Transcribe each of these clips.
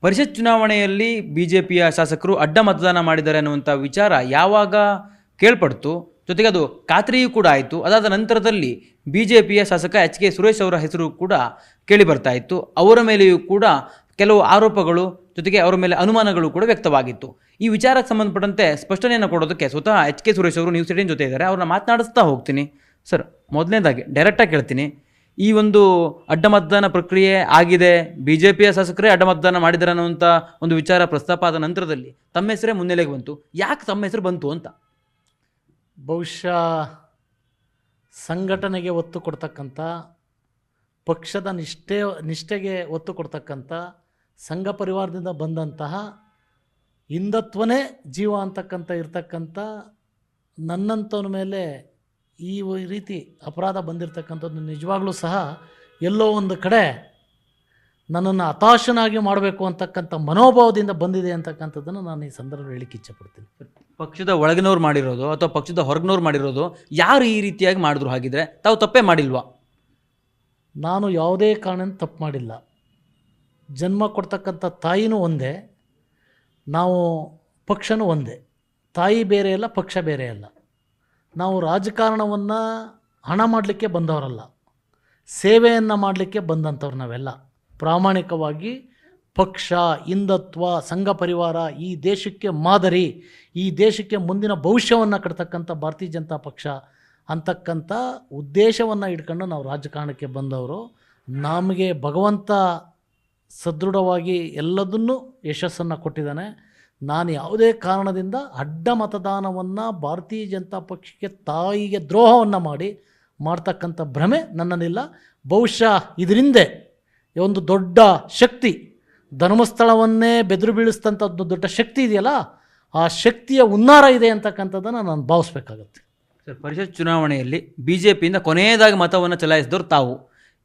ಪರಿಷತ್ ಚುನಾವಣೆಯಲ್ಲಿ ಬಿಜೆಪಿಯ ಶಾಸಕರು ಅಡ್ಡ ಮತದಾನ ಮಾಡಿದ್ದಾರೆ ಅನ್ನುವಂಥ ವಿಚಾರ ಯಾವಾಗ ಕೇಳ್ಪಡ್ತು, ಜೊತೆಗೆ ಅದು ಖಾತ್ರಿಯೂ ಕೂಡ ಆಯಿತು. ಅದಾದ ನಂತರದಲ್ಲಿ ಬಿಜೆಪಿಯ ಶಾಸಕ ಎಚ್ ಕೆ ಸುರೇಶ್ ಅವರ ಹೆಸರು ಕೂಡ ಕೇಳಿ ಬರ್ತಾ ಇತ್ತು. ಅವರ ಮೇಲೆಯೂ ಕೂಡ ಕೆಲವು ಆರೋಪಗಳು, ಜೊತೆಗೆ ಅವರ ಮೇಲೆ ಅನುಮಾನಗಳು ಕೂಡ ವ್ಯಕ್ತವಾಗಿತ್ತು. ಈ ವಿಚಾರಕ್ಕೆ ಸಂಬಂಧಪಟ್ಟಂತೆ ಸ್ಪಷ್ಟನೆಯನ್ನು ಕೊಡೋದಕ್ಕೆ ಸ್ವತಃ ಎಚ್ ಕೆ ಸುರೇಶ್ ಅವರು ನ್ಯೂಸ್ 18 ಜೊತೆ ಇದ್ದಾರೆ. ಅವ್ರನ್ನ ಮಾತನಾಡಿಸ್ತಾ ಹೋಗ್ತೀನಿ. ಸರ್, ಮೊದಲನೇದಾಗಿ ಡೈರೆಕ್ಟಾಗಿ ಕೇಳ್ತೀನಿ, ಈ ಒಂದು ಅಡ್ಡ ಮತದಾನ ಪ್ರಕ್ರಿಯೆ ಆಗಿದೆ, ಬಿಜೆಪಿಯ ಶಾಸಕರೇ ಅಡ್ಡ ಮತದಾನ ಮಾಡಿದ್ದಾರೆ ಅನ್ನುವಂಥ ಒಂದು ವಿಚಾರ ಪ್ರಸ್ತಾಪ ಆದ ನಂತರದಲ್ಲಿ ತಮ್ಮ ಹೆಸರೇ ಮುನ್ನೆಲೆಗೆ ಬಂತು. ಯಾಕೆ ತಮ್ಮ ಹೆಸರು ಬಂತು ಅಂತ? ಬಹುಶಃ ಸಂಘಟನೆಗೆ ಒತ್ತು ಕೊಡ್ತಕ್ಕಂಥ, ಪಕ್ಷದ ನಿಷ್ಠೆಗೆ ಒತ್ತು ಕೊಡ್ತಕ್ಕಂಥ, ಸಂಘ ಪರಿವಾರದಿಂದ ಬಂದಂತಹ ಹಿಂದುತ್ವನೇ ಜೀವ ಅಂತಕ್ಕಂಥ ಇರ್ತಕ್ಕಂಥ ನನ್ನಂಥವನ ಮೇಲೆ ಈ ರೀತಿ ಅಪರಾಧ ಬಂದಿರತಕ್ಕಂಥದ್ದು ನಿಜವಾಗ್ಲೂ ಸಹ ಎಲ್ಲೋ ಒಂದು ಕಡೆ ನನ್ನನ್ನು ಹತಾಶನಾಗಿ ಮಾಡಬೇಕು ಅಂತಕ್ಕಂಥ ಮನೋಭಾವದಿಂದ ಬಂದಿದೆ ಅಂತಕ್ಕಂಥದ್ದನ್ನು ನಾನು ಈ ಸಂದರ್ಭದಲ್ಲಿ ಹೇಳಿಕ್ಕೆ ಇಚ್ಛೆಪಡ್ತೀನಿ. ಪಕ್ಷದ ಒಳಗಿನವ್ರು ಮಾಡಿರೋದು ಅಥವಾ ಪಕ್ಷದ ಹೊರಗಿನವ್ರು ಮಾಡಿರೋದು, ಯಾರು ಈ ರೀತಿಯಾಗಿ ಮಾಡಿದ್ರು? ಹಾಗಿದ್ರೆ ತಾವು ತಪ್ಪೇ ಮಾಡಿಲ್ವಾ? ನಾನು ಯಾವುದೇ ಕಾರಣ ತಪ್ಪು ಮಾಡಿಲ್ಲ. ಜನ್ಮ ಕೊಡ್ತಕ್ಕಂಥ ತಾಯಿನೂ ಒಂದೇ, ನಾವು ಪಕ್ಷನೂ ಒಂದೇ. ತಾಯಿ ಬೇರೆ ಅಲ್ಲ, ಪಕ್ಷ ಬೇರೆ ಅಲ್ಲ. ನಾವು ರಾಜಕಾರಣವನ್ನು ಹಣ ಮಾಡಲಿಕ್ಕೆ ಬಂದವರಲ್ಲ, ಸೇವೆಯನ್ನು ಮಾಡಲಿಕ್ಕೆ ಬಂದಂಥವ್ರು ನಾವೆಲ್ಲ. ಪ್ರಾಮಾಣಿಕವಾಗಿ ಪಕ್ಷ, ಹಿಂದುತ್ವ, ಸಂಘ ಪರಿವಾರ, ಈ ದೇಶಕ್ಕೆ ಮಾದರಿ, ಈ ದೇಶಕ್ಕೆ ಮುಂದಿನ ಭವಿಷ್ಯವನ್ನು ಕಟ್ತಕ್ಕಂಥ ಭಾರತೀಯ ಜನತಾ ಪಕ್ಷ ಅಂತಕ್ಕಂಥ ಉದ್ದೇಶವನ್ನು ಇಟ್ಕೊಂಡು ನಾವು ರಾಜಕಾರಣಕ್ಕೆ ಬಂದವರು. ನಮಗೆ ಭಗವಂತ ಸದೃಢವಾಗಿ ಎಲ್ಲದನ್ನೂ ಯಶಸ್ಸನ್ನು ಕೊಟ್ಟಿದ್ದಾನೆ. ನಾನು ಯಾವುದೇ ಕಾರಣದಿಂದ ಅಡ್ಡ ಮತದಾನವನ್ನು ಭಾರತೀಯ ಜನತಾ ಪಕ್ಷಕ್ಕೆ, ತಾಯಿಗೆ ದ್ರೋಹವನ್ನು ಮಾಡ್ತಕ್ಕಂಥ ಭ್ರಮೆ ನನ್ನಲ್ಲಿಲ್ಲ. ಬಹುಶಃ ಇದರಿಂದೆ ಒಂದು ದೊಡ್ಡ ಶಕ್ತಿ, ಧರ್ಮಸ್ಥಳವನ್ನೇ ಬೆದರು ಬೀಳಿಸ್ತಂಥದ್ದು ದೊಡ್ಡ ಶಕ್ತಿ ಇದೆಯಲ್ಲ, ಆ ಶಕ್ತಿಯ ಹುನ್ನಾರ ಇದೆ ಅಂತಕ್ಕಂಥದ್ದನ್ನು ನಾನು ಭಾವಿಸ್ಬೇಕಾಗತ್ತೆ. ಸರ್, ಪರಿಷತ್ ಚುನಾವಣೆಯಲ್ಲಿ ಬಿಜೆಪಿಯಿಂದ ಕೊನೆಯದಾಗಿ ಮತವನ್ನು ಚಲಾಯಿಸಿದವರು ತಾವು.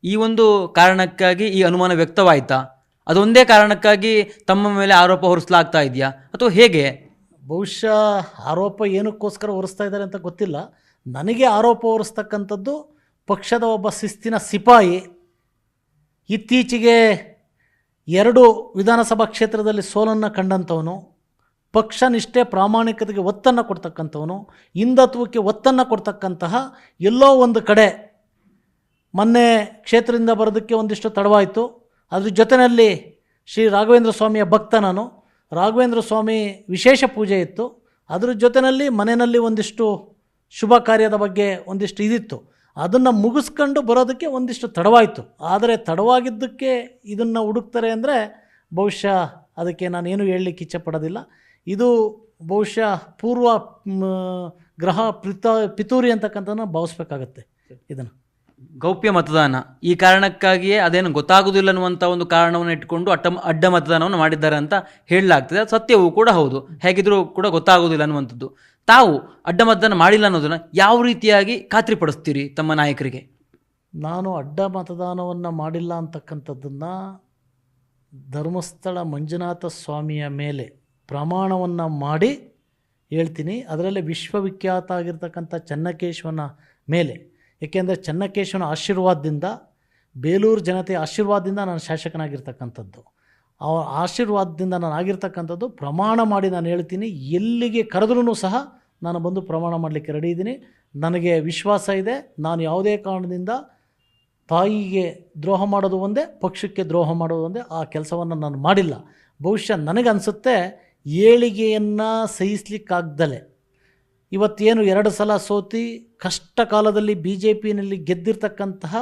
ಈ ಒಂದು ಕಾರಣಕ್ಕಾಗಿ ಈ ಅನುಮಾನ ವ್ಯಕ್ತವಾಯಿತಾ? ಅದೊಂದೇ ಕಾರಣಕ್ಕಾಗಿ ತಮ್ಮ ಮೇಲೆ ಆರೋಪ ಹೊರಿಸಲಾಗ್ತಾ ಇದೆಯಾ ಅಥವಾ ಹೇಗೆ? ಬಹುಶಃ ಆರೋಪ ಏನಕ್ಕೋಸ್ಕರ ಹೊರಿಸ್ತಾ ಇದ್ದಾರೆ ಅಂತ ಗೊತ್ತಿಲ್ಲ. ನನಗೆ ಆರೋಪ ಹೊರಿಸ್ತಕ್ಕಂಥದ್ದು ಪಕ್ಷದ ಒಬ್ಬ ಶಿಸ್ತಿನ ಸಿಪಾಯಿ, ಇತ್ತೀಚೆಗೆ 2 ವಿಧಾನಸಭಾ ಕ್ಷೇತ್ರದಲ್ಲಿ ಸೋಲನ್ನು ಕಂಡಂಥವನು, ಪಕ್ಷ ನಿಷ್ಠೆ ಪ್ರಾಮಾಣಿಕತೆಗೆ ಒತ್ತನ್ನು ಕೊಡ್ತಕ್ಕಂಥವನು, ಹಿಂದುತ್ವಕ್ಕೆ ಒತ್ತನ್ನು ಕೊಡ್ತಕ್ಕಂತಹ ಎಲ್ಲೋ ಒಂದು ಕಡೆ ಮೊನ್ನೆ ಕ್ಷೇತ್ರದಿಂದ ಬರೋದಕ್ಕೆ ಒಂದಿಷ್ಟು ತಡವಾಯಿತು. ಅದ್ರ ಜೊತೆಯಲ್ಲಿ ಶ್ರೀ ರಾಘವೇಂದ್ರ ಸ್ವಾಮಿಯ ಭಕ್ತ ನಾನು. ರಾಘವೇಂದ್ರ ಸ್ವಾಮಿ ವಿಶೇಷ ಪೂಜೆ ಇತ್ತು. ಅದ್ರ ಜೊತೆಯಲ್ಲಿ ಮನೆಯಲ್ಲಿ ಒಂದಿಷ್ಟು ಶುಭ ಕಾರ್ಯದ ಬಗ್ಗೆ ಒಂದಿಷ್ಟು ಇದಿತ್ತು. ಅದನ್ನು ಮುಗಿಸ್ಕೊಂಡು ಬರೋದಕ್ಕೆ ಒಂದಿಷ್ಟು ತಡವಾಯಿತು. ಆದರೆ ತಡವಾಗಿದ್ದಕ್ಕೆ ಇದನ್ನು ಹುಡುಕ್ತಾರೆ ಅಂದರೆ ಬಹುಶಃ ಅದಕ್ಕೆ ನಾನೇನು ಹೇಳಲಿಕ್ಕೆ ಇಚ್ಛೆಪಡೋದಿಲ್ಲ. ಇದು ಬಹುಶಃ ಪೂರ್ವ ಗ್ರಹ ಪಿತೂರಿ ಅಂತಕ್ಕಂಥದ್ದನ್ನು ಭಾವಿಸ್ಬೇಕಾಗತ್ತೆ. ಇದನ್ನು ಗೌಪ್ಯ ಮತದಾನ ಈ ಕಾರಣಕ್ಕಾಗಿಯೇ ಅದೇನು ಗೊತ್ತಾಗೋದಿಲ್ಲ ಅನ್ನುವಂಥ ಒಂದು ಕಾರಣವನ್ನು ಇಟ್ಟುಕೊಂಡು ಅಡ್ಡ ಮತದಾನವನ್ನು ಮಾಡಿದ್ದಾರೆ ಅಂತ ಹೇಳಲಾಗ್ತದೆ. ಅದು ಸತ್ಯವೂ ಕೂಡ ಹೌದು. ಹೇಗಿದ್ರೂ ಕೂಡ ಗೊತ್ತಾಗೋದಿಲ್ಲ ಅನ್ನುವಂಥದ್ದು. ತಾವು ಅಡ್ಡ ಮತದಾನ ಮಾಡಿಲ್ಲ ಅನ್ನೋದನ್ನು ಯಾವ ರೀತಿಯಾಗಿ ಖಾತ್ರಿಪಡಿಸ್ತೀರಿ ತಮ್ಮ ನಾಯಕರಿಗೆ? ನಾನು ಅಡ್ಡ ಮತದಾನವನ್ನು ಮಾಡಿಲ್ಲ ಅಂತಕ್ಕಂಥದ್ದನ್ನು ಧರ್ಮಸ್ಥಳ ಮಂಜುನಾಥ ಸ್ವಾಮಿಯ ಮೇಲೆ ಪ್ರಮಾಣವನ್ನು ಮಾಡಿ ಹೇಳ್ತೀನಿ. ಅದರಲ್ಲಿ ವಿಶ್ವವಿಖ್ಯಾತ ಆಗಿರ್ತಕ್ಕಂಥ ಚೆನ್ನಕೇಶವನ ಮೇಲೆ, ಏಕೆಂದರೆ ಚೆನ್ನಕೇಶವನ ಆಶೀರ್ವಾದದಿಂದ, ಬೇಲೂರು ಜನತೆಯ ಆಶೀರ್ವಾದದಿಂದ ನಾನು ಶಾಸಕನಾಗಿರ್ತಕ್ಕಂಥದ್ದು. ಅವರ ಆಶೀರ್ವಾದದಿಂದ ನಾನು ಆಗಿರ್ತಕ್ಕಂಥದ್ದು. ಪ್ರಮಾಣ ಮಾಡಿ ನಾನು ಹೇಳ್ತೀನಿ, ಎಲ್ಲಿಗೆ ಕರೆದ್ರೂ ಸಹ ನಾನು ಬಂದು ಪ್ರಮಾಣ ಮಾಡಲಿಕ್ಕೆ ರೆಡಿ ಇದ್ದೀನಿ. ನನಗೆ ವಿಶ್ವಾಸ ಇದೆ, ನಾನು ಯಾವುದೇ ಕಾರಣದಿಂದ ತಾಯಿಗೆ ದ್ರೋಹ ಮಾಡೋದು ಒಂದೇ, ಪಕ್ಷಕ್ಕೆ ದ್ರೋಹ ಮಾಡೋದು ಒಂದೇ, ಆ ಕೆಲಸವನ್ನು ನಾನು ಮಾಡಿಲ್ಲ. ಬಹುಶಃ ನನಗನ್ಸುತ್ತೆ ಏಳಿಗೆಯನ್ನು ಸಹಿಸಲಿಕ್ಕಾಗ್ದಲೆ ಇವತ್ತೇನು 2 ಸಲ ಸೋತಿ ಕಷ್ಟ ಕಾಲದಲ್ಲಿ BJPನಲ್ಲಿ ಗೆದ್ದಿರ್ತಕ್ಕಂತಹ,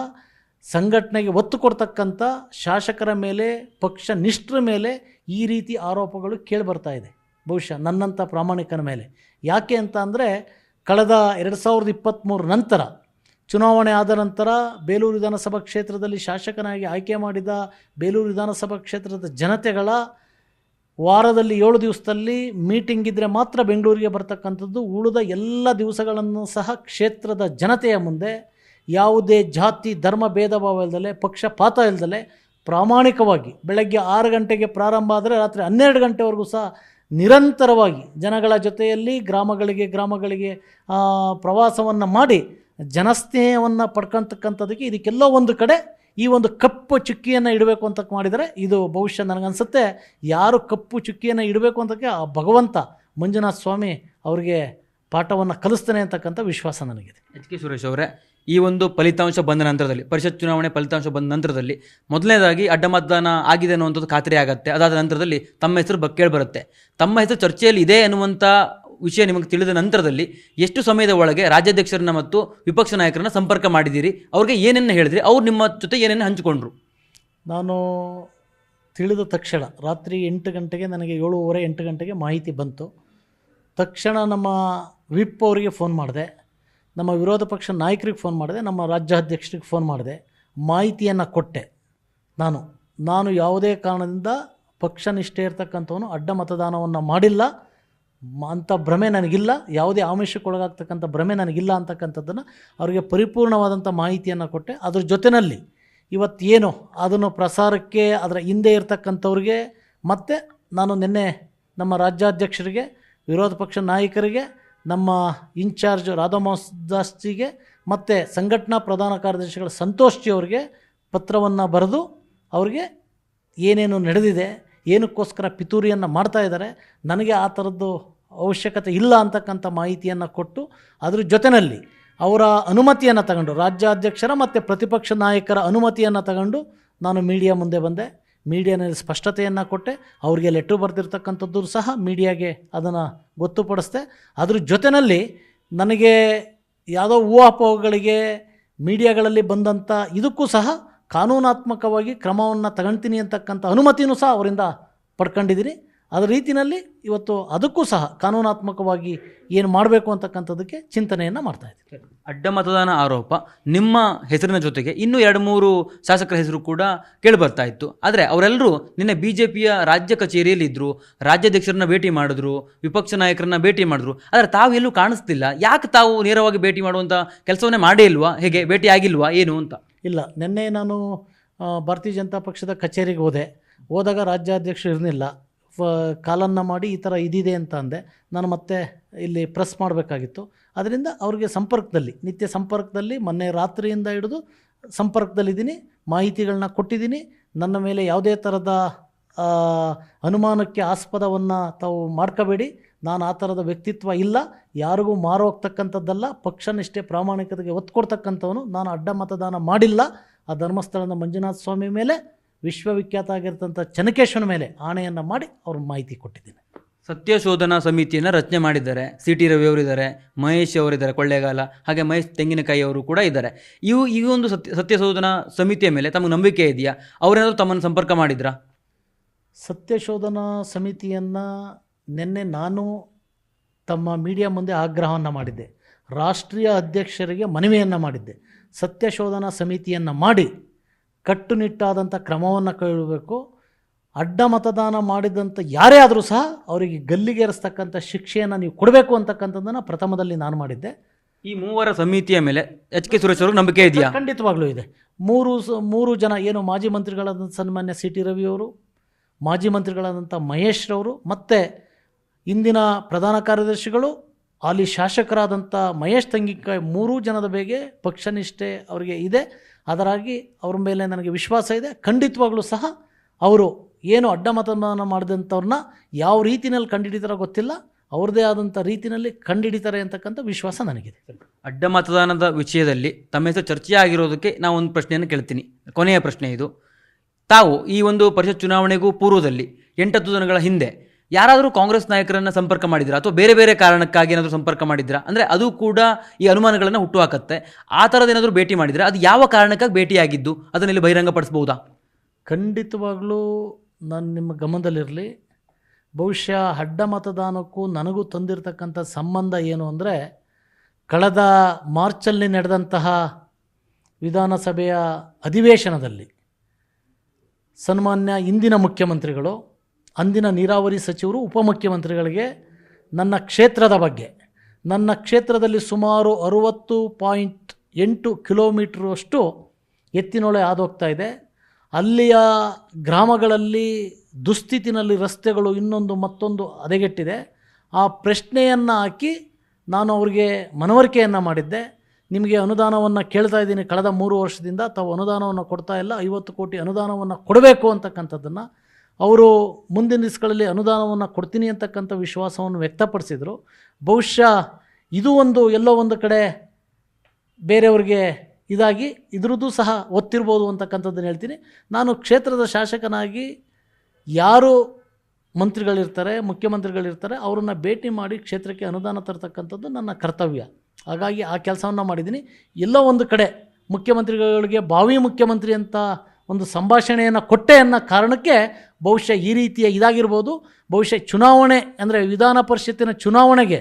ಸಂಘಟನೆಗೆ ಒತ್ತು ಕೊಡ್ತಕ್ಕಂಥ ಶಾಸಕರ ಮೇಲೆ, ಪಕ್ಷ ನಿಷ್ಠರ ಮೇಲೆ ಈ ರೀತಿ ಆರೋಪಗಳು ಕೇಳಿಬರ್ತಾ ಇದೆ. ಬಹುಶಃ ನನ್ನಂಥ ಪ್ರಾಮಾಣಿಕನ ಮೇಲೆ. ಯಾಕೆ ಅಂತ ಅಂದರೆ, ಕಳೆದ 2023 ನಂತರ, ಚುನಾವಣೆ ಆದ ನಂತರ ಬೇಲೂರು ವಿಧಾನಸಭಾ ಕ್ಷೇತ್ರದಲ್ಲಿ ಶಾಸಕನಾಗಿ ಆಯ್ಕೆ ಮಾಡಿದ ಬೇಲೂರು ವಿಧಾನಸಭಾ ಕ್ಷೇತ್ರದ ಜನತೆಗಳ ವಾರದಲ್ಲಿ 7 ದಿವಸದಲ್ಲಿ ಮೀಟಿಂಗ್ ಇದ್ದರೆ ಮಾತ್ರ ಬೆಂಗಳೂರಿಗೆ ಬರ್ತಕ್ಕಂಥದ್ದು. ಉಳಿದ ಎಲ್ಲ ದಿವಸಗಳನ್ನು ಸಹ ಕ್ಷೇತ್ರದ ಜನತೆಯ ಮುಂದೆ ಯಾವುದೇ ಜಾತಿ ಧರ್ಮ ಭೇದ ಭಾವ ಇಲ್ಲದಲೆ, ಪಕ್ಷಪಾತ ಇಲ್ಲದಲೆ ಪ್ರಾಮಾಣಿಕವಾಗಿ ಬೆಳಗ್ಗೆ 6 ಗಂಟೆಗೆ ಪ್ರಾರಂಭ ಆದರೆ ರಾತ್ರಿ 12 ಗಂಟೆವರೆಗೂ ಸಹ ನಿರಂತರವಾಗಿ ಜನಗಳ ಜೊತೆಯಲ್ಲಿ ಗ್ರಾಮಗಳಿಗೆ ಪ್ರವಾಸವನ್ನು ಮಾಡಿ ಜನಸ್ನೇಹವನ್ನು ಪಡ್ಕೊಳ್ತಕ್ಕಂಥದ್ದಕ್ಕೆ ಇದಕ್ಕೆಲ್ಲೋ ಒಂದು ಕಡೆ ಈ ಒಂದು ಕಪ್ಪು ಚುಕ್ಕಿಯನ್ನು ಇಡಬೇಕು ಅಂತ ಮಾಡಿದರೆ ಇದು ಬಹುಶಃ ನನಗನ್ಸುತ್ತೆ ಯಾರು ಕಪ್ಪು ಚುಕ್ಕಿಯನ್ನು ಇಡಬೇಕು ಅಂತಕ್ಕೆ ಆ ಭಗವಂತ ಮಂಜುನಾಥ ಸ್ವಾಮಿ ಅವರಿಗೆ ಪಾಠವನ್ನು ಕಲಿಸ್ತಾನೆ ಅಂತಕ್ಕಂಥ ವಿಶ್ವಾಸ ನನಗಿದೆ. ಎಚ್ ಕೆ ಸುರೇಶ್ ಅವರೇ, ಈ ಒಂದು ಫಲಿತಾಂಶ ಬಂದ ನಂತರದಲ್ಲಿ, ಪರಿಷತ್ ಚುನಾವಣೆ ಫಲಿತಾಂಶ ಬಂದ ನಂತರದಲ್ಲಿ ಮೊದಲನೇದಾಗಿ ಅಡ್ಡ ಮತದಾನ ಆಗಿದೆ ಅನ್ನುವಂಥದ್ದು ಖಾತ್ರಿ ಆಗುತ್ತೆ. ಅದಾದ ನಂತರದಲ್ಲಿ ತಮ್ಮ ಹೆಸರು ಕೇಳಿ ಬರುತ್ತೆ. ತಮ್ಮ ಹೆಸರು ಚರ್ಚೆಯಲ್ಲಿ ಇದೆ ಅನ್ನುವಂಥ ವಿಷಯ ನಿಮಗೆ ತಿಳಿದ ನಂತರದಲ್ಲಿ ಎಷ್ಟು ಸಮಯದ ಒಳಗೆ ರಾಜ್ಯಾಧ್ಯಕ್ಷರನ್ನ ಮತ್ತು ವಿಪಕ್ಷ ನಾಯಕರನ್ನ ಸಂಪರ್ಕ ಮಾಡಿದ್ದೀರಿ? ಅವ್ರಿಗೆ ಏನೇನು ಹೇಳಿದ್ರಿ? ಅವ್ರು ನಿಮ್ಮ ಜೊತೆ ಏನೇನು ಹಂಚಿಕೊಂಡ್ರು? ನಾನು ತಿಳಿದ ತಕ್ಷಣ ರಾತ್ರಿ 8 ಗಂಟೆಗೆ ನನಗೆ 7:30 8 ಗಂಟೆಗೆ ಮಾಹಿತಿ ಬಂತು. ತಕ್ಷಣ ನಮ್ಮ ವಿಪ್ ಅವರಿಗೆ ಫೋನ್ ಮಾಡಿದೆ, ನಮ್ಮ ವಿರೋಧ ಪಕ್ಷ ನಾಯಕರಿಗೆ ಫೋನ್ ಮಾಡಿದೆ, ನಮ್ಮ ರಾಜ್ಯಾಧ್ಯಕ್ಷರಿಗೆ ಫೋನ್ ಮಾಡಿದೆ, ಮಾಹಿತಿಯನ್ನು ಕೊಟ್ಟೆ. ನಾನು ಯಾವುದೇ ಕಾರಣದಿಂದ ಪಕ್ಷ ನಿಷ್ಠೆ ಇರ್ತಕ್ಕಂಥವನು ಅಡ್ಡ ಮತದಾನವನ್ನು ಮಾಡಿಲ್ಲ ಅಂಥ ಭ್ರಮೆ ನನಗಿಲ್ಲ, ಯಾವುದೇ ಆಮಿಷಕ್ಕೊಳಗಾಗ್ತಕ್ಕಂಥ ಭ್ರಮೆ ನನಗಿಲ್ಲ ಅಂತಕ್ಕಂಥದ್ದನ್ನು ಅವರಿಗೆ ಪರಿಪೂರ್ಣವಾದಂಥ ಮಾಹಿತಿಯನ್ನು ಕೊಟ್ಟೆ. ಅದ್ರ ಜೊತೆಯಲ್ಲಿ ಇವತ್ತೇನು ಅದನ್ನು ಪ್ರಸಾರಕ್ಕೆ ಅದರ ಹಿಂದೆ ಇರ್ತಕ್ಕಂಥವ್ರಿಗೆ ಮತ್ತು ನಾನು ನಿನ್ನೆ ನಮ್ಮ ರಾಜ್ಯಾಧ್ಯಕ್ಷರಿಗೆ, ವಿರೋಧ ಪಕ್ಷ ನಾಯಕರಿಗೆ, ನಮ್ಮ ಇನ್ಚಾರ್ಜ್ ರಾಧಾಮೋಹನ್ದಾಸ್ಜಿಗೆ ಮತ್ತು ಸಂಘಟನಾ ಪ್ರಧಾನ ಕಾರ್ಯದರ್ಶಿಗಳ ಸಂತೋಷ್ಜಿ ಅವರಿಗೆ ಪತ್ರವನ್ನು ಬರೆದು ಅವ್ರಿಗೆ ಏನೇನು ನಡೆದಿದೆ, ಏನಕ್ಕೋಸ್ಕರ ಪಿತೂರಿಯನ್ನು ಮಾಡ್ತಾ ಇದ್ದಾರೆ, ನನಗೆ ಆ ಥರದ್ದು ಅವಶ್ಯಕತೆ ಇಲ್ಲ ಅಂತಕ್ಕಂಥ ಮಾಹಿತಿಯನ್ನು ಕೊಟ್ಟು ಅದ್ರ ಜೊತೆಯಲ್ಲಿ ಅವರ ಅನುಮತಿಯನ್ನು ತಗೊಂಡು, ರಾಜ್ಯಾಧ್ಯಕ್ಷರ ಮತ್ತು ಪ್ರತಿಪಕ್ಷ ನಾಯಕರ ಅನುಮತಿಯನ್ನು ತಗೊಂಡು ನಾನು ಮೀಡಿಯಾ ಮುಂದೆ ಬಂದೆ. ಮೀಡಿಯಾನಲ್ಲಿ ಸ್ಪಷ್ಟತೆಯನ್ನು ಕೊಟ್ಟೆ. ಅವರಿಗೆ ಲೆಟ್ರ್ ಬರೆದಿರ್ತಕ್ಕಂಥದ್ದು ಸಹ ಮೀಡಿಯಾಗೆ ಅದನ್ನು ಗೊತ್ತುಪಡಿಸ್ದೆ. ಅದ್ರ ಜೊತೆಯಲ್ಲಿ ನನಗೆ ಯಾವುದೋ ಊಹಾಪೋಹಗಳಿಗೆ ಮೀಡಿಯಾಗಳಲ್ಲಿ ಬಂದಂಥ ಇದಕ್ಕೂ ಸಹ ಕಾನೂನಾತ್ಮಕವಾಗಿ ಕ್ರಮವನ್ನು ತಗೊಳ್ತೀನಿ ಅಂತಕ್ಕಂಥ ಅನುಮತಿಯೂ ಸಹ ಅವರಿಂದ ಪಡ್ಕೊಂಡಿದ್ದೀನಿ. ಅದರ ರೀತಿಯಲ್ಲಿ ಇವತ್ತು ಅದಕ್ಕೂ ಸಹ ಕಾನೂನಾತ್ಮಕವಾಗಿ ಏನು ಮಾಡಬೇಕು ಅಂತಕ್ಕಂಥದ್ದಕ್ಕೆ ಚಿಂತನೆಯನ್ನು ಮಾಡ್ತಾಯಿದ್ದೀನಿ. ಅಡ್ಡ ಮತದಾನ ಆರೋಪ ನಿಮ್ಮ ಹೆಸರಿನ ಜೊತೆಗೆ ಇನ್ನೂ 2-3 ಶಾಸಕರ ಹೆಸರು ಕೂಡ ಕೇಳಿಬರ್ತಾ ಇತ್ತು. ಆದರೆ ಅವರೆಲ್ಲರೂ ನಿನ್ನೆ BJPಯ ರಾಜ್ಯ ಕಚೇರಿಯಲ್ಲಿ ಇದ್ದರು, ರಾಜ್ಯಾಧ್ಯಕ್ಷರನ್ನ ಭೇಟಿ ಮಾಡಿದ್ರು, ವಿಪಕ್ಷ ನಾಯಕರನ್ನ ಭೇಟಿ ಮಾಡಿದ್ರು. ಆದರೆ ತಾವು ಎಲ್ಲೂ ಕಾಣಿಸ್ತಿಲ್ಲ. ಯಾಕೆ ತಾವು ನೇರವಾಗಿ ಭೇಟಿ ಮಾಡುವಂಥ ಕೆಲಸವನ್ನೇ ಮಾಡೇ ಇಲ್ವಾ? ಹೇಗೆ ಭೇಟಿ ಆಗಿಲ್ವಾ ಏನು ಅಂತ? ಇಲ್ಲ, ನಿನ್ನೆ ನಾನು ಭಾರತೀಯ ಜನತಾ ಪಕ್ಷದ ಕಚೇರಿಗೆ ಹೋದಾಗ ರಾಜ್ಯಾಧ್ಯಕ್ಷರು ಇರಲಿಲ್ಲ. ಕಾಲನ್ನು ಮಾಡಿ ಈ ಥರ ಇದಿದೆ ಅಂತ ಅಂದೆ. ನಾನು ಮತ್ತೆ ಇಲ್ಲಿ ಪ್ರೆಸ್ ಮಾಡಬೇಕಾಗಿತ್ತು. ಅದರಿಂದ ಅವ್ರಿಗೆ ನಿತ್ಯ ಸಂಪರ್ಕದಲ್ಲಿ ಮೊನ್ನೆ ರಾತ್ರಿಯಿಂದ ಹಿಡಿದು ಸಂಪರ್ಕದಲ್ಲಿದ್ದೀನಿ, ಮಾಹಿತಿಗಳನ್ನ ಕೊಟ್ಟಿದ್ದೀನಿ. ನನ್ನ ಮೇಲೆ ಯಾವುದೇ ಥರದ ಅನುಮಾನಕ್ಕೆ ಆಸ್ಪದವನ್ನು ತಾವು ಮಾಡ್ಕೋಬೇಡಿ. ನಾನು ಆ ಥರದ ವ್ಯಕ್ತಿತ್ವ ಇಲ್ಲ, ಯಾರಿಗೂ ಮಾರೋಗ್ತಕ್ಕಂಥದ್ದಲ್ಲ, ಪಕ್ಷನಿಷ್ಠೆ ಪ್ರಾಮಾಣಿಕತೆಗೆ ಒತ್ತು ಕೊಡ್ತಕ್ಕಂಥವನು. ನಾನು ಅಡ್ಡ ಮತದಾನ ಮಾಡಿಲ್ಲ. ಆ ಧರ್ಮಸ್ಥಳದ ಮಂಜುನಾಥ ಸ್ವಾಮಿ ಮೇಲೆ, ವಿಶ್ವವಿಖ್ಯಾತ ಆಗಿರ್ತಂಥ ಚೆನ್ನಕೇಶ್ವರ ಮೇಲೆ ಆಣೆಯನ್ನು ಮಾಡಿ ಅವ್ರ ಮಾಹಿತಿ ಕೊಟ್ಟಿದ್ದೀನಿ. ಸತ್ಯಶೋಧನಾ ಸಮಿತಿಯನ್ನು ರಚನೆ ಮಾಡಿದ್ದಾರೆ. CT ರವಿ ಅವರಿದ್ದಾರೆ, ಮಹೇಶ್ ಅವರಿದ್ದಾರೆ ಕೊಳ್ಳೇಗಾಲ, ಹಾಗೆ ಮಹೇಶ್ ತೆಂಗಿನಕಾಯಿ ಅವರು ಕೂಡ ಇದ್ದಾರೆ. ಈ ಒಂದು ಸತ್ಯಶೋಧನಾ ಸಮಿತಿಯ ಮೇಲೆ ತಮಗೆ ನಂಬಿಕೆ ಇದೆಯಾ? ಅವರೇನಾದರೂ ತಮ್ಮನ್ನು ಸಂಪರ್ಕ ಮಾಡಿದ್ರಾ? ಸತ್ಯಶೋಧನಾ ಸಮಿತಿಯನ್ನು ನಿನ್ನೆ ನಾನು ತಮ್ಮ ಮೀಡಿಯಾ ಮುಂದೆ ಆಗ್ರಹವನ್ನು ಮಾಡಿದ್ದೆ. ರಾಷ್ಟ್ರೀಯ ಅಧ್ಯಕ್ಷರಿಗೆ ಮನವಿಯನ್ನು ಮಾಡಿದ್ದೆ. ಸತ್ಯಶೋಧನಾ ಸಮಿತಿಯನ್ನು ಮಾಡಿ ಕಟ್ಟುನಿಟ್ಟಾದಂಥ ಕ್ರಮವನ್ನು ಕೈಗೊಳ್ಳಬೇಕು. ಅಡ್ಡ ಮತದಾನ ಮಾಡಿದಂಥ ಯಾರೇ ಆದರೂ ಸಹ ಅವರಿಗೆ ಗಲ್ಲಿಗೇರಿಸ್ತಕ್ಕಂಥ ಶಿಕ್ಷೆಯನ್ನು ನೀವು ಕೊಡಬೇಕು ಅಂತಕ್ಕಂಥದ್ದನ್ನು ಪ್ರಥಮದಲ್ಲಿ ನಾನು ಮಾಡಿದ್ದೆ. ಈ 3 ಸಮಿತಿಯ ಮೇಲೆ ಎಚ್ ಕೆ ಸುರೇಶ್ ಅವರು ನಂಬಿಕೆ ಇದೆಯಾ? ಖಂಡಿತವಾಗ್ಲೂ ಇದೆ. ಮೂರು ಜನ ಏನು ಮಾಜಿ ಮಂತ್ರಿಗಳಾದಂಥ ಸನ್ಮಾನ್ಯ CT ರವಿಯವರು, ಮಾಜಿ ಮಂತ್ರಿಗಳಾದಂಥ ಮಹೇಶ್ ರವರು, ಮತ್ತು ಇಂದಿನ ಪ್ರಧಾನ ಕಾರ್ಯದರ್ಶಿಗಳು, ಅಲ್ಲಿ ಶಾಸಕರಾದಂಥ ಮಹೇಶ್ ತೆಂಗಿನಕಾಯಿ, 3 ಜನದ ಬಗ್ಗೆ ಪಕ್ಷನಿಷ್ಠೆ ಅವರಿಗೆ ಇದೆ. ಅದರಾಗಿ ಅವ್ರ ಮೇಲೆ ನನಗೆ ವಿಶ್ವಾಸ ಇದೆ. ಖಂಡಿತವಾಗ್ಲೂ ಸಹ ಅವರು ಏನು ಅಡ್ಡ ಮತದಾನ ಮಾಡಿದಂಥವ್ರನ್ನ ಯಾವ ರೀತಿಯಲ್ಲಿ ಕಂಡುಹಿಡಿತಾರೋ ಗೊತ್ತಿಲ್ಲ, ಅವ್ರದ್ದೇ ಆದಂಥ ರೀತಿಯಲ್ಲಿ ಕಂಡುಹಿಡಿತಾರೆ ಅಂತಕ್ಕಂಥ ವಿಶ್ವಾಸ ನನಗಿದೆ. ಅಡ್ಡ ಮತದಾನದ ವಿಷಯದಲ್ಲಿ ತಮ್ಮ ಹೆಸರು ಚರ್ಚೆ ಆಗಿರೋದಕ್ಕೆ ನಾವು ಒಂದು ಪ್ರಶ್ನೆಯನ್ನು ಕೇಳ್ತೀನಿ. ಕೊನೆಯ ಪ್ರಶ್ನೆ ಇದು. ತಾವು ಈ ಒಂದು ಪರಿಷತ್ ಚುನಾವಣೆಗೂ ಪೂರ್ವದಲ್ಲಿ 8-10 ದಿನಗಳ ಹಿಂದೆ ಯಾರಾದರೂ ಕಾಂಗ್ರೆಸ್ ನಾಯಕರನ್ನು ಸಂಪರ್ಕ ಮಾಡಿದ್ರಾ, ಅಥವಾ ಬೇರೆ ಬೇರೆ ಕಾರಣಕ್ಕಾಗಿ ಏನಾದರೂ ಸಂಪರ್ಕ ಮಾಡಿದ್ರಾ? ಅಂದರೆ ಅದು ಕೂಡ ಈ ಅನುಮಾನಗಳನ್ನು ಹುಟ್ಟುಹಾಕತ್ತೆ. ಆ ಥರದ್ದೇನಾದರೂ ಭೇಟಿ ಮಾಡಿದರೆ ಅದು ಯಾವ ಕಾರಣಕ್ಕಾಗಿ ಭೇಟಿಯಾಗಿದ್ದು ಅದನ್ನೆಲ್ಲಿ ಬಹಿರಂಗಪಡಿಸ್ಬೋದಾ? ಖಂಡಿತವಾಗ್ಲೂ ನಾನು ನಿಮ್ಮ ಗಮನದಲ್ಲಿರಲಿ. ಬಹುಶಃ ಅಡ್ಡ ಮತದಾನಕ್ಕೂ ನನಗೂ ತಂದಿರತಕ್ಕಂಥ ಸಂಬಂಧ ಏನು ಅಂದರೆ, ಕಳೆದ ಮಾರ್ಚಲ್ಲಿ ನಡೆದಂತಹ ವಿಧಾನಸಭೆಯ ಅಧಿವೇಶನದಲ್ಲಿ ಸನ್ಮಾನ್ಯ ಇಂದಿನ ಮುಖ್ಯಮಂತ್ರಿಗಳು, ಅಂದಿನ ನೀರಾವರಿ ಸಚಿವರು, ಉಪಮುಖ್ಯಮಂತ್ರಿಗಳಿಗೆ ನನ್ನ ಕ್ಷೇತ್ರದ ಬಗ್ಗೆ, ನನ್ನ ಕ್ಷೇತ್ರದಲ್ಲಿ ಸುಮಾರು 60.8 ಕಿಲೋಮೀಟ್ರಷ್ಟು ಎತ್ತಿನೊಳೆ ಹಾದೋಗ್ತಾ ಇದೆ. ಅಲ್ಲಿಯ ಗ್ರಾಮಗಳಲ್ಲಿ ದುಸ್ಥಿತಿನಲ್ಲಿ ರಸ್ತೆಗಳು ಇನ್ನೊಂದು ಮತ್ತೊಂದು ಹದಗೆಟ್ಟಿದೆ. ಆ ಪ್ರಶ್ನೆಯನ್ನು ಹಾಕಿ ನಾನು ಅವರಿಗೆ ಮನವರಿಕೆಯನ್ನು ಮಾಡಿದ್ದೆ. ನಿಮಗೆ ಅನುದಾನವನ್ನು ಕೇಳ್ತಾ ಇದ್ದೀನಿ, ಕಳೆದ 3 ವರ್ಷದಿಂದ ತಾವು ಅನುದಾನವನ್ನು ಕೊಡ್ತಾ ಇಲ್ಲ, 50 ಕೋಟಿ ಅನುದಾನವನ್ನು ಕೊಡಬೇಕು ಅಂತಕ್ಕಂಥದ್ದನ್ನು ಅವರು ಮುಂದಿನ ದಿವಸಗಳಲ್ಲಿ ಅನುದಾನವನ್ನು ಕೊಡ್ತೀನಿ ಅಂತಕ್ಕಂಥ ವಿಶ್ವಾಸವನ್ನು ವ್ಯಕ್ತಪಡಿಸಿದರು. ಬಹುಶಃ ಇದು ಎಲ್ಲೋ ಒಂದು ಕಡೆ ಬೇರೆಯವ್ರಿಗೆ ಇದಾಗಿ ಇದ್ರದ್ದು ಸಹ ಒತ್ತಿರ್ಬೋದು ಅಂತಕ್ಕಂಥದ್ದನ್ನು ಹೇಳ್ತೀನಿ. ನಾನು ಕ್ಷೇತ್ರದ ಶಾಸಕನಾಗಿ ಯಾರು ಮಂತ್ರಿಗಳಿರ್ತಾರೆ, ಮುಖ್ಯಮಂತ್ರಿಗಳಿರ್ತಾರೆ, ಅವರನ್ನು ಭೇಟಿ ಮಾಡಿ ಕ್ಷೇತ್ರಕ್ಕೆ ಅನುದಾನ ತರ್ತಕ್ಕಂಥದ್ದು ನನ್ನ ಕರ್ತವ್ಯ. ಹಾಗಾಗಿ ಆ ಕೆಲಸವನ್ನು ಮಾಡಿದ್ದೀನಿ. ಎಲ್ಲೋ ಒಂದು ಕಡೆ ಮುಖ್ಯಮಂತ್ರಿಗಳಿಗೆ ಭಾವಿ ಮುಖ್ಯಮಂತ್ರಿ ಅಂತ ಒಂದು ಸಂಭಾಷಣೆಯನ್ನು ಕೊಟ್ಟೆ ಅನ್ನೋ ಕಾರಣಕ್ಕೆ ಬಹುಶಃ ಈ ರೀತಿಯ ಇದಾಗಿರ್ಬೋದು. ಬಹುಶಃ ಚುನಾವಣೆ ಅಂದರೆ ವಿಧಾನ ಪರಿಷತ್ತಿನ ಚುನಾವಣೆಗೆ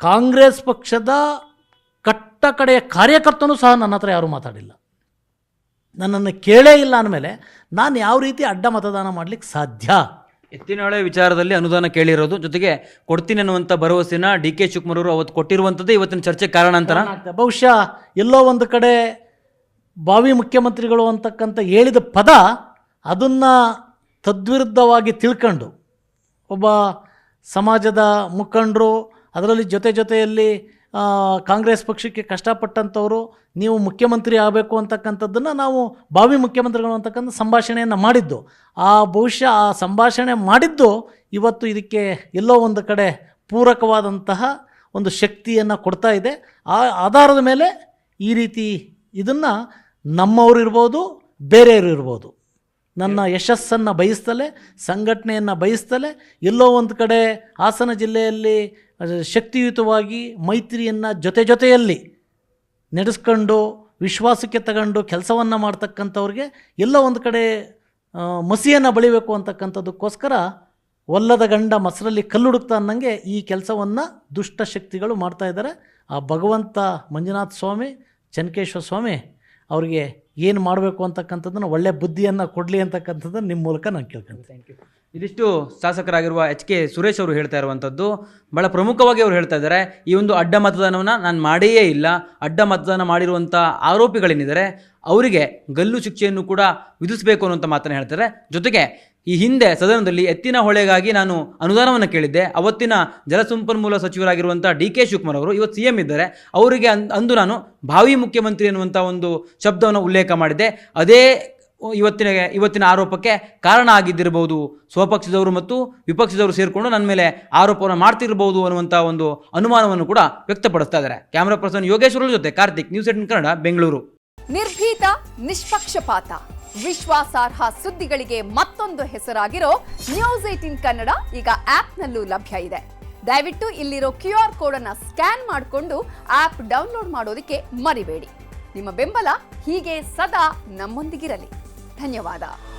ಕಾಂಗ್ರೆಸ್ ಪಕ್ಷದ ಕಟ್ಟ ಕಡೆಯ ಕಾರ್ಯಕರ್ತನೂ ಸಹ ನನ್ನ ಹತ್ರ ಯಾರೂ ಮಾತಾಡಿಲ್ಲ. ನನ್ನನ್ನು ಕೇಳೇ ಇಲ್ಲ ಅಂದಮೇಲೆ ನಾನು ಯಾವ ರೀತಿ ಅಡ್ಡ ಮತದಾನ ಮಾಡಲಿಕ್ಕೆ ಸಾಧ್ಯ? ಎತ್ತಿನಹೊಳೆ ವಿಚಾರದಲ್ಲಿ ಅನುದಾನ ಕೇಳಿರೋದು, ಜೊತೆಗೆ ಕೊಡ್ತೀನಿ ಅನ್ನುವಂಥ ಭರವಸೆನ DK ಶಿವಕುಮಾರ್ ಅವರು ಅವತ್ತು ಕೊಟ್ಟಿರುವಂಥದ್ದೇ ಇವತ್ತಿನ ಚರ್ಚೆ ಕಾರಣ ಅಂತಾರ. ಬಹುಶಃ ಎಲ್ಲೋ ಒಂದು ಕಡೆ ಭಾವಿ ಮುಖ್ಯಮಂತ್ರಿಗಳು ಅಂತಕ್ಕಂಥ ಹೇಳಿದ ಪದ ಅದನ್ನು ತದ್ವಿರುದ್ಧವಾಗಿ ತಿಳ್ಕೊಂಡು ಒಬ್ಬ ಸಮಾಜದ ಮುಖಂಡರು, ಅದರಲ್ಲಿ ಜೊತೆಯಲ್ಲಿ ಕಾಂಗ್ರೆಸ್ ಪಕ್ಷಕ್ಕೆ ಕಷ್ಟಪಟ್ಟಂಥವರು ನೀವು ಮುಖ್ಯಮಂತ್ರಿ ಆಗಬೇಕು ಅಂತಕ್ಕಂಥದ್ದನ್ನು ನಾವು ಭಾವಿ ಮುಖ್ಯಮಂತ್ರಿಗಳು ಅಂತಕ್ಕಂಥ ಸಂಭಾಷಣೆಯನ್ನು ಮಾಡಿದ್ದು. ಬಹುಶಃ ಆ ಸಂಭಾಷಣೆ ಮಾಡಿದ್ದು ಇವತ್ತು ಇದಕ್ಕೆ ಎಲ್ಲೋ ಒಂದು ಕಡೆ ಪೂರಕವಾದಂತಹ ಒಂದು ಶಕ್ತಿಯನ್ನು ಕೊಡ್ತಾ ಇದೆ. ಆ ಆಧಾರದ ಮೇಲೆ ಈ ರೀತಿ ಇದನ್ನು ನಮ್ಮವರು ಇರ್ಬೋದು, ಬೇರೆಯವರು ಇರ್ಬೋದು, ನನ್ನ ಯಶಸ್ಸನ್ನು ಬಯಸ್ತಲೇ, ಸಂಘಟನೆಯನ್ನು ಬಯಸ್ತಲೇ ಎಲ್ಲೋ ಒಂದು ಕಡೆ ಹಾಸನ ಜಿಲ್ಲೆಯಲ್ಲಿ ಶಕ್ತಿಯುತವಾಗಿ ಮೈತ್ರಿಯನ್ನು ಜೊತೆಯಲ್ಲಿ ನಡೆಸ್ಕೊಂಡು ವಿಶ್ವಾಸಕ್ಕೆ ತಗೊಂಡು ಕೆಲಸವನ್ನು ಮಾಡ್ತಕ್ಕಂಥವ್ರಿಗೆ ಎಲ್ಲೋ ಒಂದು ಕಡೆ ಮಸಿಯನ್ನು ಬಳಿಬೇಕು ಅಂತಕ್ಕಂಥದ್ದಕ್ಕೋಸ್ಕರ ಒಲ್ಲದ ಗಂಡ ಮೊಸರಲ್ಲಿ ಕಲ್ಲುಡುಕ್ತಾ ಅನ್ನಂಗೆ ಈ ಕೆಲಸವನ್ನು ದುಷ್ಟಶಕ್ತಿಗಳು ಮಾಡ್ತಾ ಇದ್ದಾರೆ. ಆ ಭಗವಂತ ಮಂಜುನಾಥ ಸ್ವಾಮಿ, ಚೆನ್ನಕೇಶ್ವರ ಸ್ವಾಮಿ ಅವರಿಗೆ ಏನು ಮಾಡಬೇಕು ಅಂತಕ್ಕಂಥದ್ದನ್ನು ಒಳ್ಳೆ ಬುದ್ಧಿಯನ್ನು ಕೊಡಲಿ ಅಂತಕ್ಕಂಥದ್ದನ್ನು ನಿಮ್ಮ ಮೂಲಕ ನಾನು ಕೇಳ್ಕೊಂತೀನಿ. Thank you. ಇದಿಷ್ಟು ಶಾಸಕರಾಗಿರುವ HK ಸುರೇಶ್ ಅವರು ಹೇಳ್ತಾ ಇರುವಂಥದ್ದು. ಭಾಳ ಪ್ರಮುಖವಾಗಿ ಅವರು ಹೇಳ್ತಾ ಇದ್ದಾರೆ, ಈ ಒಂದು ಅಡ್ಡ ಮತದಾನವನ್ನು ನಾನು ಮಾಡಿಯೇ ಇಲ್ಲ. ಅಡ್ಡ ಮತದಾನ ಮಾಡಿರುವಂಥ ಆರೋಪಿಗಳೇನಿದ್ದಾರೆ ಅವರಿಗೆ ಗಲ್ಲು ಶಿಕ್ಷೆಯನ್ನು ಕೂಡ ವಿಧಿಸಬೇಕು ಅನ್ನುವಂಥ ಮಾತನ್ನು ಹೇಳ್ತಾರೆ. ಜೊತೆಗೆ ಈ ಹಿಂದೆ ಸದನದಲ್ಲಿ ಎತ್ತಿನಹೊಳೆಗಾಗಿ ನಾನು ಅನುದಾನವನ್ನು ಕೇಳಿದ್ದೆ. ಅವತ್ತಿನ ಜಲಸಂಪನ್ಮೂಲ ಸಚಿವರಾಗಿರುವಂಥ DK ಶಿವಕುಮಾರ್ ಅವರು ಇವತ್ತು CM ಇದ್ದಾರೆ. ಅವರಿಗೆ ಅಂದು ನಾನು ಭಾವಿ ಮುಖ್ಯಮಂತ್ರಿ ಅನ್ನುವಂಥ ಒಂದು ಶಬ್ದವನ್ನು ಉಲ್ಲೇಖ ಮಾಡಿದ್ದೆ. ಅದೇ ಇವತ್ತಿನ ಆರೋಪಕ್ಕೆ ಕಾರಣ ಆಗಿದ್ದಿರಬಹುದು. ಸ್ವಪಕ್ಷದವರು ಮತ್ತು ವಿಪಕ್ಷದವರು ಸೇರಿಕೊಂಡು ನನ್ನ ಮೇಲೆ ಆರೋಪವನ್ನು ಮಾಡ್ತಿರಬಹುದು ಅನ್ನುವಂಥ ಒಂದು ಅನುಮಾನವನ್ನು ಕೂಡ ವ್ಯಕ್ತಪಡಿಸ್ತಾ ಇದ್ದಾರೆ. ಕ್ಯಾಮರಾ ಪರ್ಸನ್ ಯೋಗೇಶ್ವರ ಜೊತೆ ಕಾರ್ತಿಕ್, ನ್ಯೂಸ್ 18 ಕನ್ನಡ, ಬೆಂಗಳೂರು. ನಿರ್ಭೀತ, ನಿಷ್ಪಕ್ಷಪಾತ, ವಿಶ್ವಾಸಾರ್ಹ ಸುದ್ದಿಗಳಿಗೆ ಮತ್ತೊಂದು ಹೆಸರಾಗಿರೋ ನ್ಯೂಸ್ 18 ಕನ್ನಡ ಈಗ ಆಪ್ನಲ್ಲೂ ಲಭ್ಯ ಇದೆ. ದಯವಿಟ್ಟು ಇಲ್ಲಿರೋ QR ಕೋಡ್ ಅನ್ನು ಸ್ಕ್ಯಾನ್ ಮಾಡಿಕೊಂಡು ಆಪ್ ಡೌನ್ಲೋಡ್ ಮಾಡೋದಕ್ಕೆ ಮರಿಬೇಡಿ. ನಿಮ್ಮ ಬೆಂಬಲ ಹೀಗೆ ಸದಾ ನಮ್ಮೊಂದಿಗಿರಲಿ. ಧನ್ಯವಾದ.